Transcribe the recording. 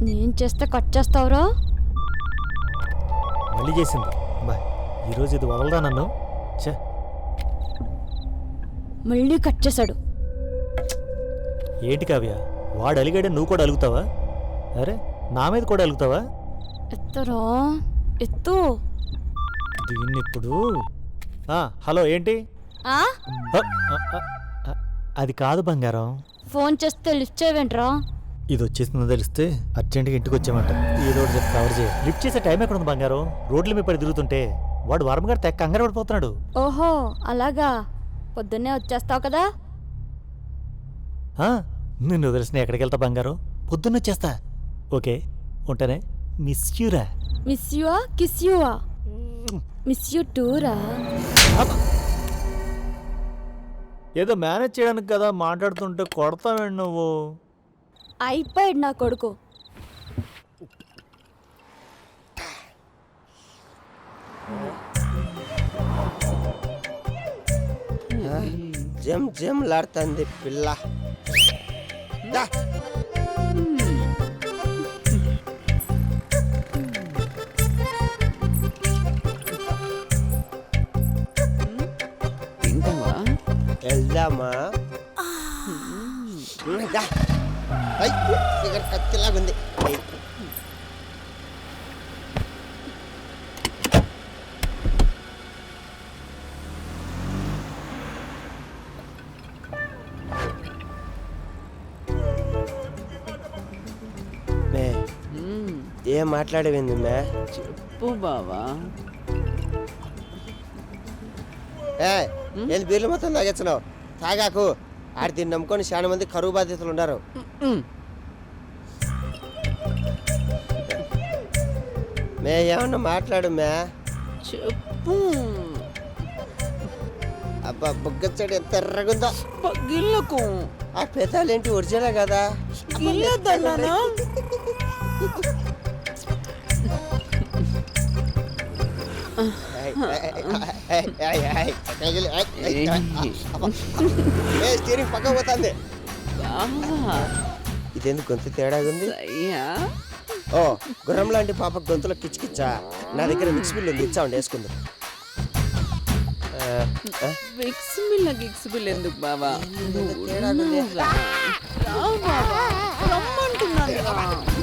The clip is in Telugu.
నేను చేస్తే కట్ చేస్తావురా? మళ్ళీ చేసింది బా. ఈరోజు ఇది వదలదా నన్ను. ఛే, మళ్ళీ కట్ చేశాడు. ఏంటి కావ్య, వాడు అలిగాడే నువ్వు కూడా అలుగుతావా? అరే, నా మీద కూడా అలుగుతావా? ఎత్తరా ఎత్తు. దీన్ని ఇప్పుడు హలో ఏంటి? ఆ? ఆ, ఆ, ఆ, ఆ, అది కాదు బంగారం. ఫోన్ చేస్తే లిఫ్ట్ చేయవేంట్రా? ఇది వచ్చేసిందో తెలిస్తే అర్జెంట్గా ఇంటికి వచ్చామంట. ఏదో ఒకటి చెప్పి కవర్ చేయ. లిఫ్ట్ చేసే టైం ఎక్కడ ఉంది బంగారం? రోడ్ల మీద పడి తిరుగుతుంటే వాడు వర్మగారు తెక్క కంగారు పడిపోతున్నాడు. ఓహో అలాగా, పొద్దున్నే వచ్చేస్తావు కదా. నిన్ను వదిలేసిన ఎక్కడికి వెళ్తా బంగారం? పొద్దున్న వచ్చేస్తా. ఓకే ఉంటానే. మిస్ యూరా. మిస్ యూవా కిస్ యూవా? మిస్ యూ టూరా? ఏదో మేనేజ్ చేయడానికి కదా మాట్లాడుతుంటే కొడతావేంటి నువ్వు? అయిపోయాడు నా కొడుకు. జమ్ జమ్ లాడుతుంది పిల్ల. దా. తింటావా? వెళ్దామా? దా. ఐ, ఫిగర్ కత్తిలాగుంది. ఏం మాట్లాడేవింది మే? చెప్పు బావా. ఏంది బీర్లు మొత్తం తాగెచ్చినావు? తాగాకు. ఆడి దీన్ని నమ్ముకొని చాలా మంది కరువు బాధితులు ఉన్నారు. మే ఏమన్నా మాట్లాడు మే. చెప్పు. అబ్బా బుగ్గచ్చడి ఎంత ఎర్రగుందో. గిల్లకు ఆ పెదాలేంటి ఒరిజినల్ కదా? గిల్లదన్నా. స్టీరింగ్ పక్క పోతుంది. ఇదెందుకు గొంతు తేడాగా ఉంది? ఓ గుర్రం లాంటి పాప గొంతులో కిచ్చికిచ్చా. నా దగ్గర మిక్స్ బిల్ ఉంది, ఇచ్చామండి వేసుకుందాం. గిక్స్ బిల్ ఎందుకు బావా? రమ్మంటున్నాను.